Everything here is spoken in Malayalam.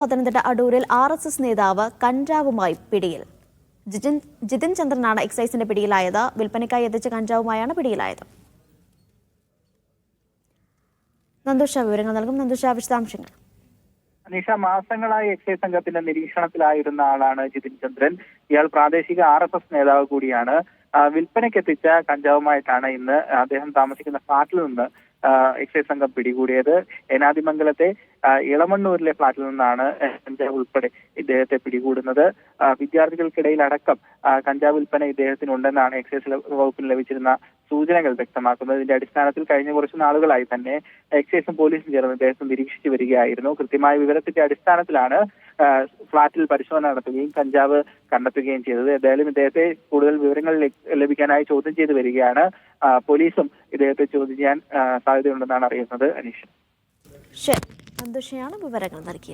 പത്തനംതിട്ട അടൂരിൽ RSS നേതാവ് കഞ്ചാവുമായി പിടിയിൽ. ജിതിൻ ചന്ദ്രനാണ് എക്സൈസിന്റെ പിടിയിലായത്. വിൽപ്പനയ്ക്കായി എത്തിച്ച കഞ്ചാവുമായാണ് പിടിയിലായത്. നന്ദുഷ വിവരങ്ങൾ നൽകും. നന്ദുഷ, വിശദാംശങ്ങൾ. അനീഷ, മാസങ്ങളായി എക്സൈസ് സംഘത്തിന്റെ നിരീക്ഷണത്തിലായിരുന്ന ആളാണ് ജിതിൻ ചന്ദ്രൻ. ഇയാൾ പ്രാദേശിക RSS നേതാവ് കൂടിയാണ്. വിൽപ്പനയ്ക്കെത്തിച്ച കഞ്ചാവുമായിട്ടാണ് ഇന്ന് അദ്ദേഹം താമസിക്കുന്ന ഫ്ളാറ്റിൽ നിന്ന് എക്സൈസ് സംഘം പിടികൂടിയത്. ഏനാദിമംഗലത്തെ ഇളമണ്ണൂരിലെ ഫ്ളാറ്റിൽ നിന്നാണ് കഞ്ചാവ് ഉൾപ്പെടെ ഇദ്ദേഹത്തെ പിടികൂടുന്നത്. വിദ്യാർത്ഥികൾക്കിടയിൽ അടക്കം കഞ്ചാവ് വിൽപ്പന ഇദ്ദേഹത്തിനുണ്ടെന്നാണ് എക്സൈസ് വകുപ്പിന് ലഭിച്ചിരുന്ന സൂചനകൾ വ്യക്തമാക്കുന്നത്. ഇതിന്റെ അടിസ്ഥാനത്തിൽ കഴിഞ്ഞ കുറച്ച് നാളുകളായി തന്നെ എക്സൈസും പോലീസും ചേർന്ന് ഇദ്ദേഹത്തെ നിരീക്ഷിച്ചു വരികയായിരുന്നു. കൃത്യമായ വിവരത്തിന്റെ അടിസ്ഥാനത്തിലാണ് ഫ്ളാറ്റിൽ പരിശോധന നടത്തുകയും കഞ്ചാവ് കണ്ടെത്തുകയും ചെയ്തത്. എന്തായാലും ഇദ്ദേഹത്തെ കൂടുതൽ വിവരങ്ങൾ ലഭിക്കാനായി ചോദ്യം ചെയ്തു വരികയാണ്. പോലീസും ഇദ്ദേഹത്തെ ചോദ്യം ചെയ്യാൻ സാധ്യതയുണ്ടെന്നാണ് അറിയുന്നത്. അനീഷ്, വിവരങ്ങൾ നൽകി.